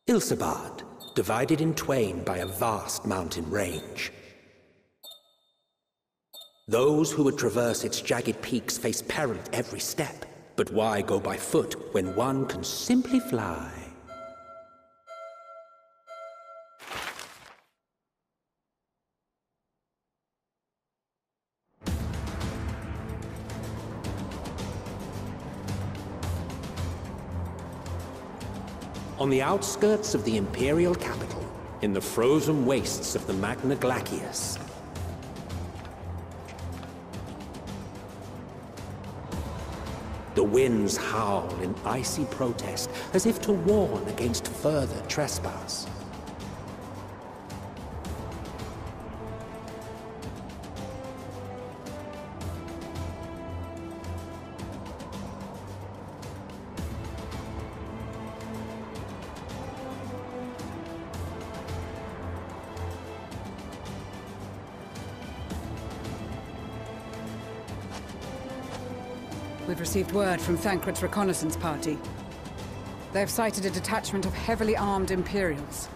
Ilsebard, divided in twain by a vast mountain range. Those who would traverse its jagged peaks face peril at every step. But why go by foot when one can simply fly? On the outskirts of the Imperial capital, in the frozen wastes of the Magna Glacius, the winds howl in icy protest, as if to warn against further trespass. We've received word from Thancred's reconnaissance party. They've sighted a detachment of heavily armed Imperials.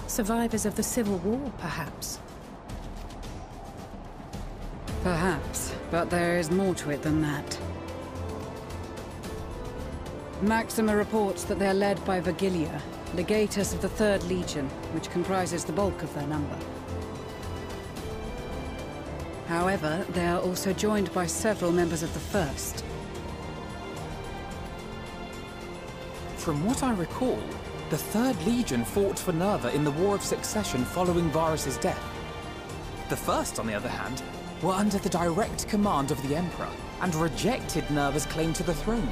Survivors of the Civil War, perhaps? Perhaps, but there is more to it than that. Maxima reports that they're led by Vergilia, legatus of the 3rd Legion, which comprises the bulk of their number. However, they are also joined by several members of the 1st. From what I recall, the 3rd Legion fought for Nerva in the War of Succession following Varus's death. The 1st, on the other hand, were under the direct command of the Emperor and rejected Nerva's claim to the throne.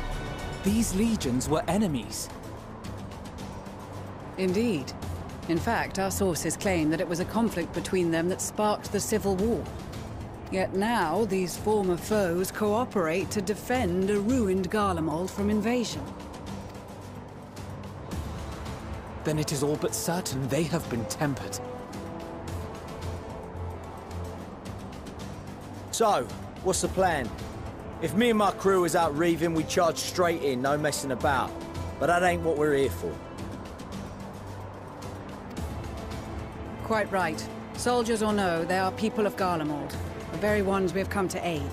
These legions were enemies. Indeed. In fact, our sources claim that it was a conflict between them that sparked the Civil War. Yet now, these former foes cooperate to defend a ruined Garlemald from invasion. Then it is all but certain they have been tempered. So, what's the plan? If me and my crew is out reaving, we charge straight in, no messing about. But that ain't what we're here for. Quite right. Soldiers or no, they are people of Garlemald. The very ones we have come to aid.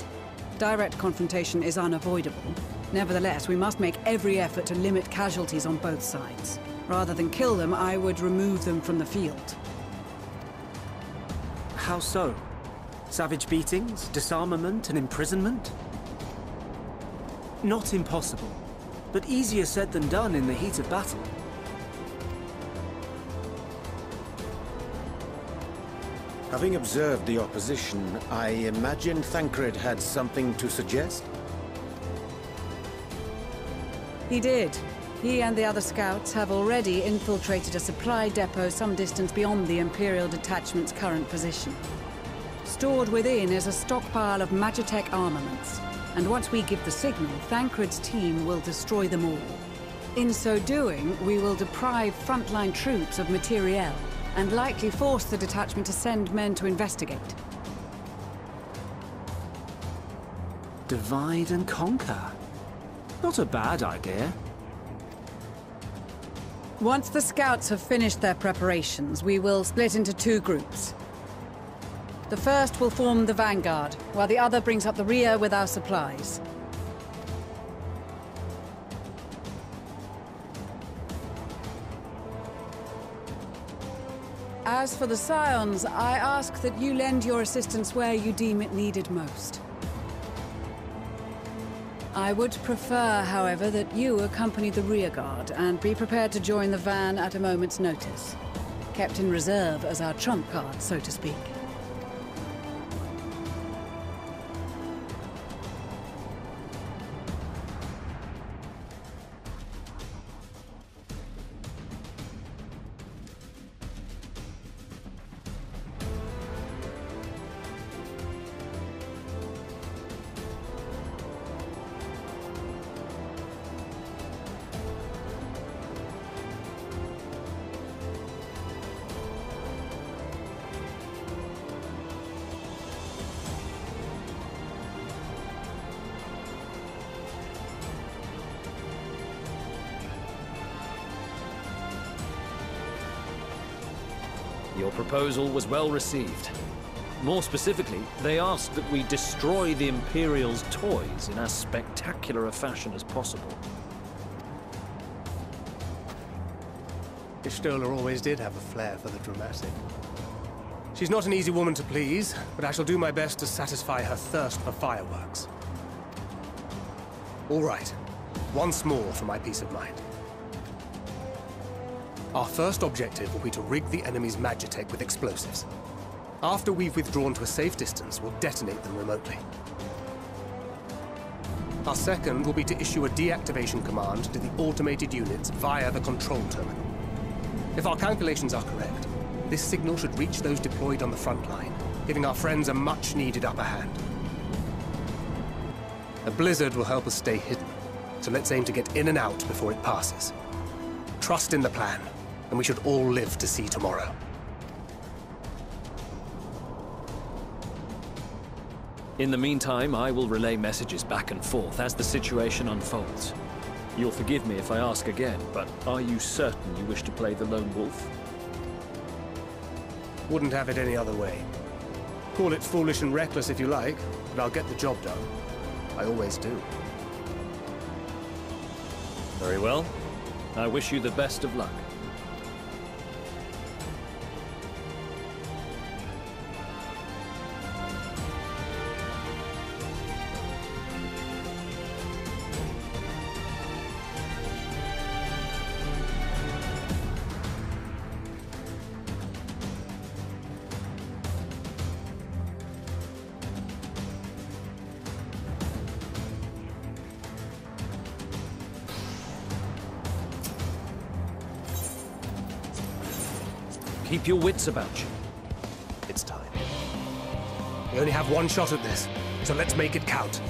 Direct confrontation is unavoidable. Nevertheless, we must make every effort to limit casualties on both sides. Rather than kill them, I would remove them from the field. How so? Savage beatings, disarmament, and imprisonment? Not impossible, but easier said than done in the heat of battle. Having observed the opposition, I imagine Thancred had something to suggest? He did. He and the other scouts have already infiltrated a supply depot some distance beyond the Imperial detachment's current position. Stored within is a stockpile of Magitech armaments, and once we give the signal, Thancred's team will destroy them all. In so doing, we will deprive frontline troops of materiel, and likely force the detachment to send men to investigate. Divide and conquer. Not a bad idea. Once the scouts have finished their preparations, we will split into 2 groups. The first will form the vanguard, while the other brings up the rear with our supplies. As for the Scions, I ask that you lend your assistance where you deem it needed most. I would prefer, however, that you accompany the rearguard and be prepared to join the van at a moment's notice. Kept in reserve as our trump card, so to speak. Your proposal was well received. More specifically, they asked that we destroy the Imperial's toys in as spectacular a fashion as possible. Y'shtola always did have a flair for the dramatic. She's not an easy woman to please, but I shall do my best to satisfy her thirst for fireworks. All right, once more for my peace of mind. Our first objective will be to rig the enemy's Magitech with explosives. After we've withdrawn to a safe distance, we'll detonate them remotely. Our second will be to issue a deactivation command to the automated units via the control terminal. If our calculations are correct, this signal should reach those deployed on the front line, giving our friends a much-needed upper hand. A blizzard will help us stay hidden, so let's aim to get in and out before it passes. Trust in the plan, and we should all live to see tomorrow. In the meantime, I will relay messages back and forth as the situation unfolds. You'll forgive me if I ask again, but are you certain you wish to play the lone wolf? Wouldn't have it any other way. Call it foolish and reckless if you like, but I'll get the job done. I always do. Very well. I wish you the best of luck. Keep your wits about you. It's time. We only have one shot at this, so let's make it count.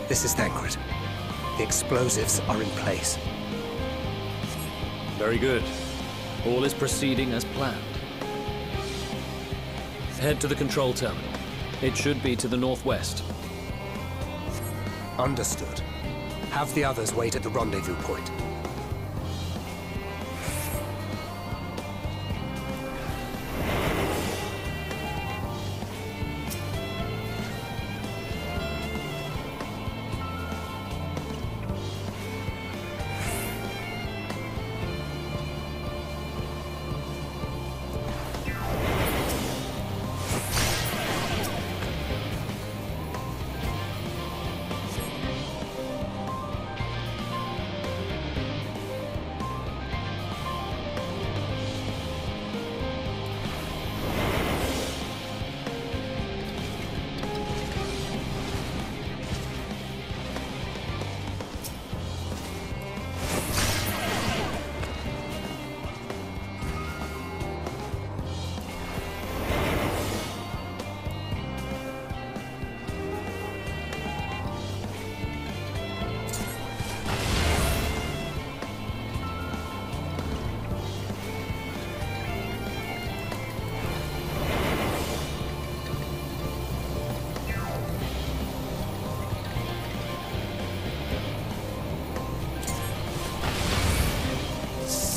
This is Thancred. The explosives are in place. Very good. All is proceeding as planned. Head to the control terminal. It should be to the northwest. Understood. Have the others wait at the rendezvous point.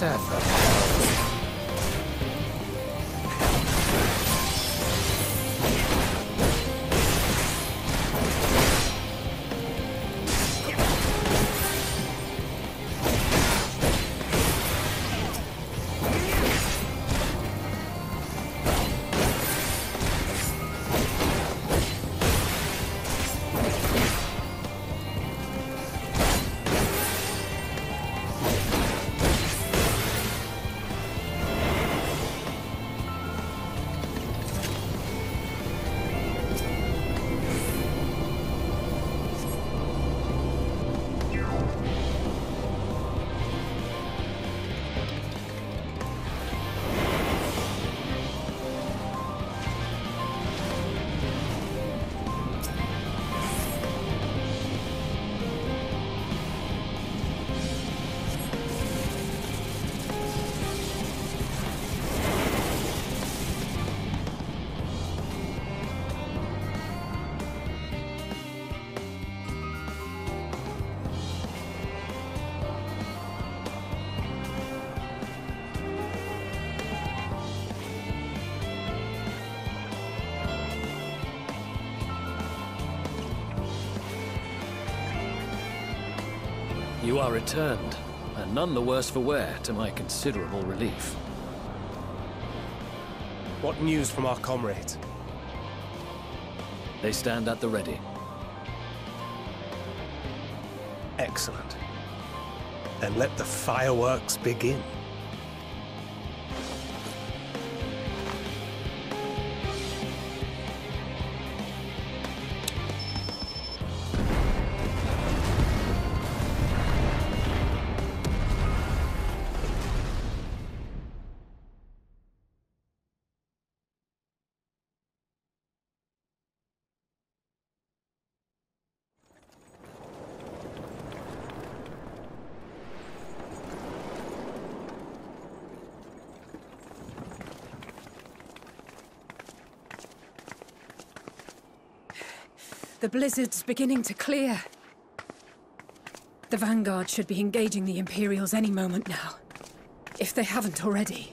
Sether. You are returned, and none the worse for wear, to my considerable relief. What news from our comrades? They stand at the ready. Excellent. Then let the fireworks begin. The blizzard's beginning to clear. The Vanguard should be engaging the Imperials any moment now, if they haven't already.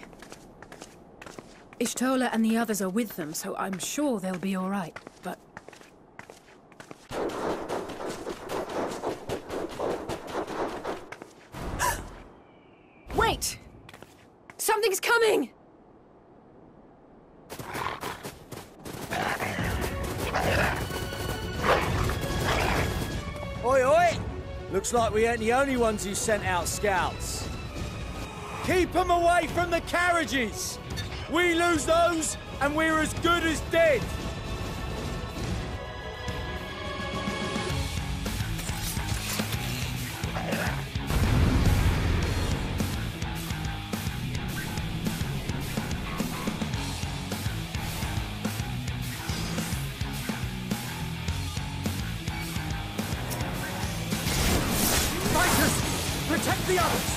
Ishtola and the others are with them, so I'm sure they'll be all right, but... Wait! Something's coming! Oi, oi! Looks like we ain't the only ones who sent out scouts. Keep them away from the carriages! We lose those, and we're as good as dead! Protect the others!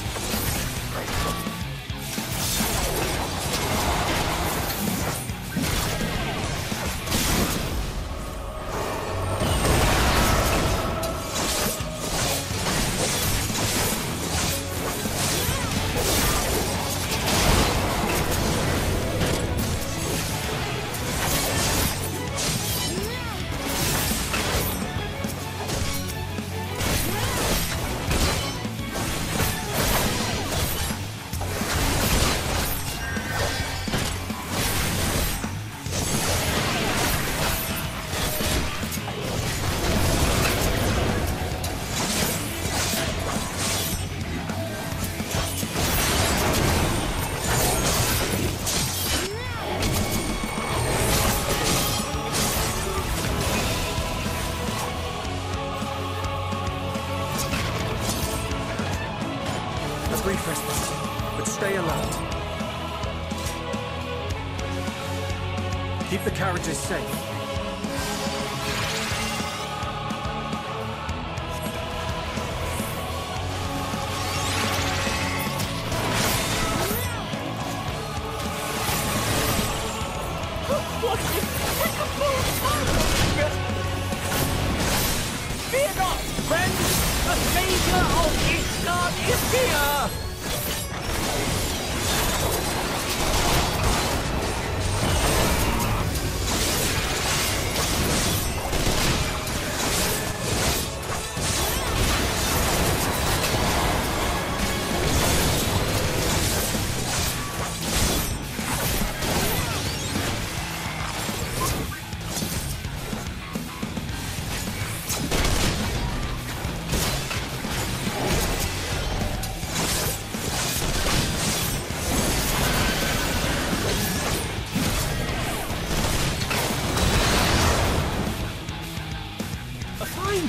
Brief respite, but stay alert. Keep the carriages safe. Fear not, friends! The savior of Ishgard is here!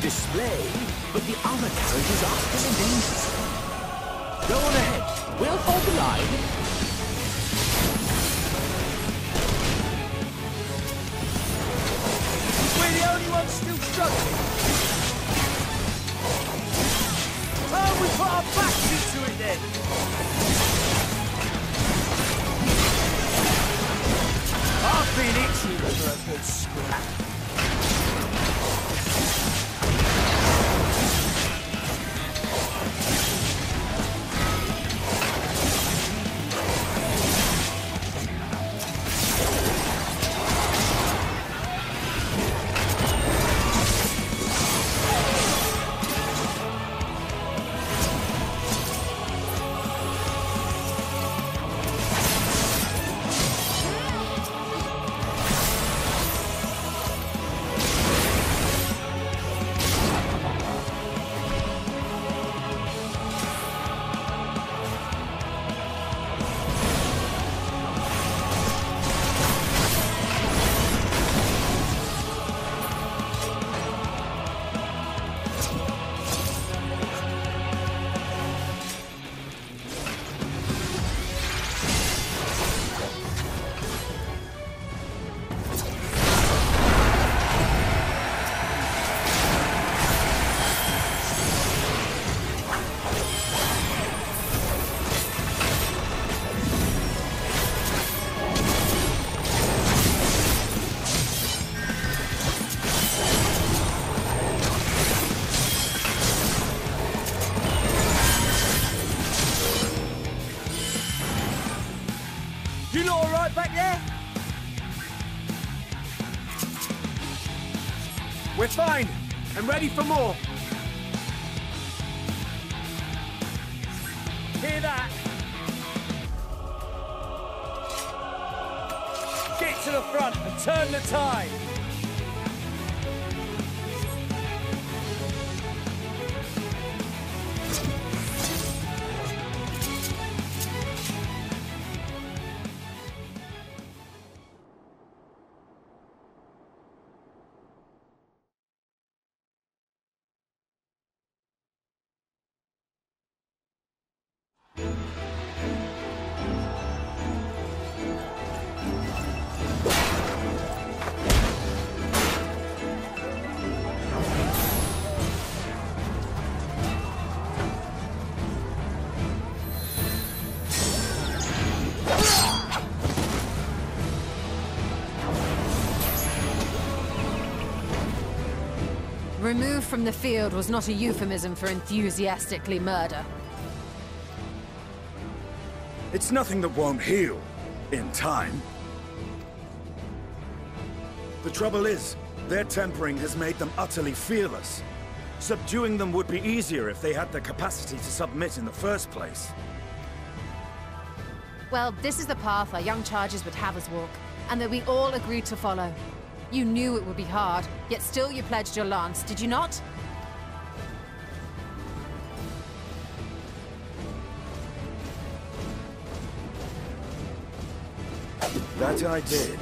Display, but the other carriages are still in danger. Go on ahead. We'll hold the line. We're the only ones still struggling. Oh, we put our backs into it then. I've been itching for a good scrap. You lot all right back there? We're fine and ready for more. Hear that? Get to the front and turn the tide. Removed from the field was not a euphemism for enthusiastically murder. It's nothing that won't heal in time. The trouble is, their tempering has made them utterly fearless. Subduing them would be easier if they had the capacity to submit in the first place. Well, this is the path our young charges would have us walk, and that we all agreed to follow. You knew it would be hard, yet still you pledged your lance, did you not? That I did.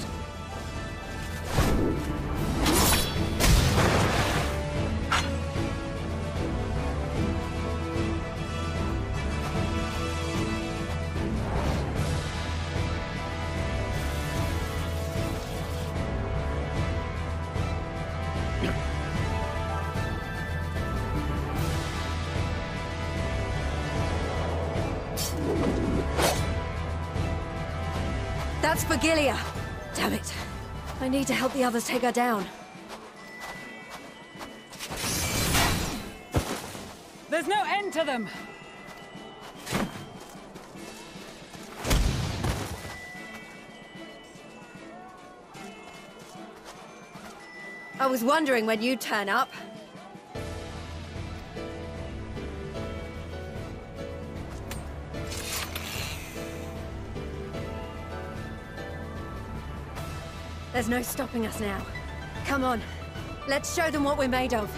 That's Virgilia! Damn it. I need to help the others take her down. There's no end to them! I was wondering when you'd turn up. There's no stopping us now. Come on, let's show them what we're made of.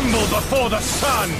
Tremble before the sun!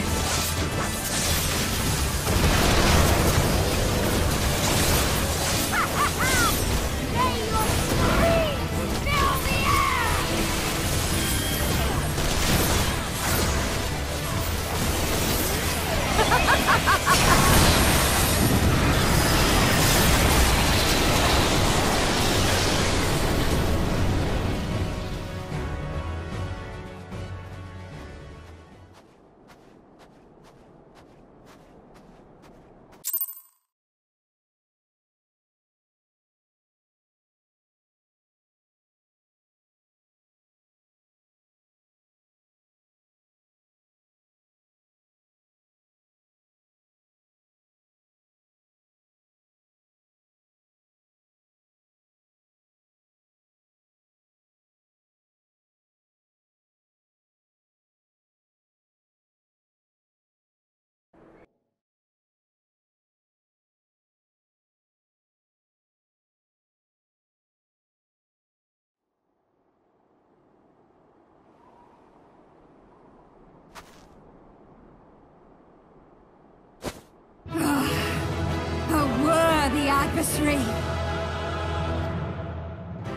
Adversary!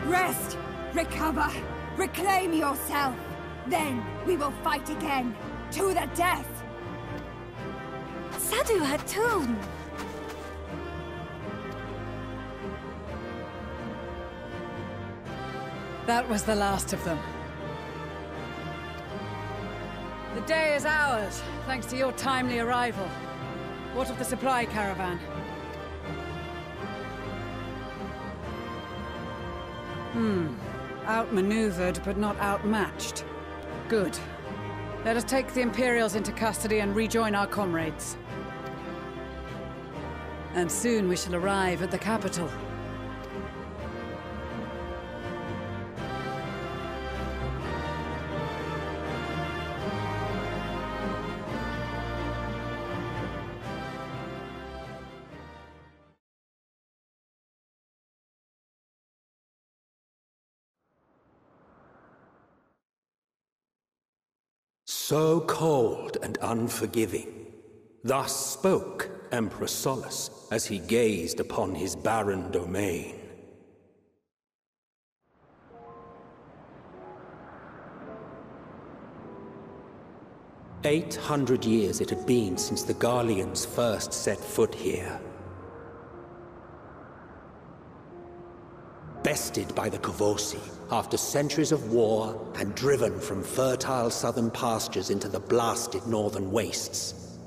Rest! Recover! Reclaim yourself! Then we will fight again! To the death! Sadu Hatun! That was the last of them. The day is ours, thanks to your timely arrival. What of the supply caravan? Outmaneuvered, but not outmatched. Good. Let us take the Imperials into custody and rejoin our comrades. And soon we shall arrive at the capital. So cold and unforgiving. Thus spoke Emperor Solus as he gazed upon his barren domain. "800 years it had been since the Garleans first set foot here. Bested by the Kavosi after centuries of war and driven from fertile southern pastures into the blasted northern wastes.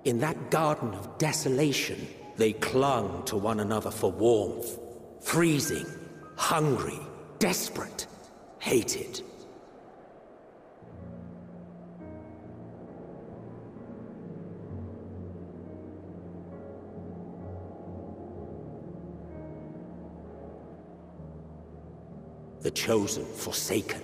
In that garden of desolation, they clung to one another for warmth, freezing, hungry, desperate, hated. The chosen forsaken.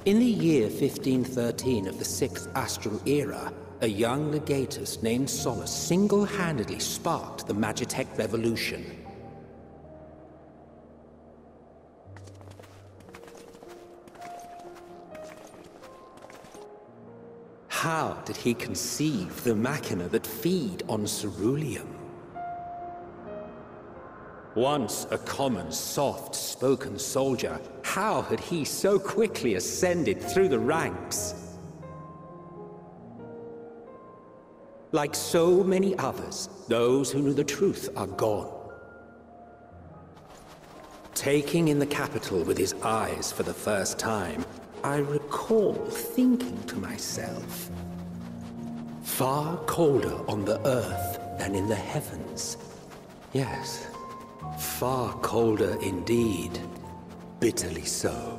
In the year 1513 of the 6th Astral Era, a young legatus named Solus single-handedly sparked the Magitech Revolution. How did he conceive the machina that feed on ceruleum? Once a common, soft-spoken soldier, how had he so quickly ascended through the ranks? Like so many others, those who knew the truth are gone. Taking in the capital with his eyes for the first time, I recall thinking to myself, far colder on the earth than in the heavens. Yes, far colder indeed, bitterly so.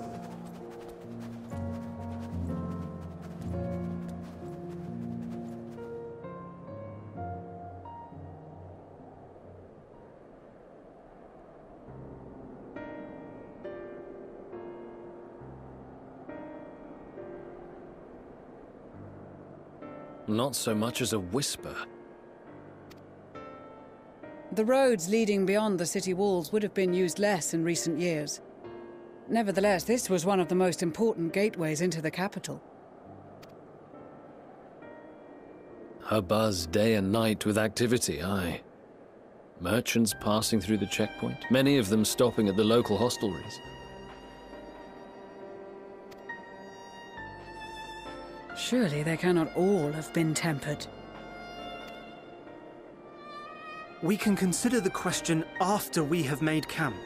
Not so much as a whisper. The roads leading beyond the city walls would have been used less in recent years. Nevertheless, this was one of the most important gateways into the capital. A buzz day and night with activity, aye. Merchants passing through the checkpoint, many of them stopping at the local hostelries. Surely they cannot all have been tempered. We can consider the question after we have made camp.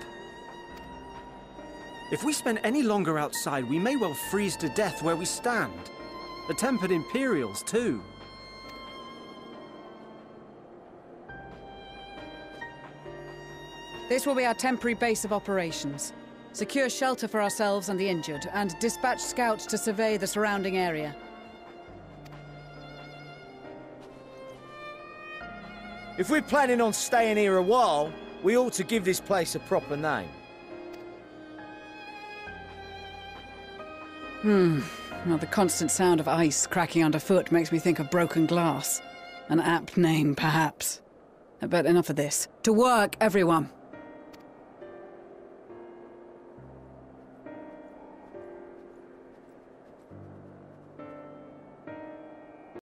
If we spend any longer outside, we may well freeze to death where we stand. The tempered Imperials, too. This will be our temporary base of operations. Secure shelter for ourselves and the injured, and dispatch scouts to survey the surrounding area. If we're planning on staying here a while, we ought to give this place a proper name. Well, the constant sound of ice cracking underfoot makes me think of broken glass. An apt name, perhaps. But enough of this. To work, everyone!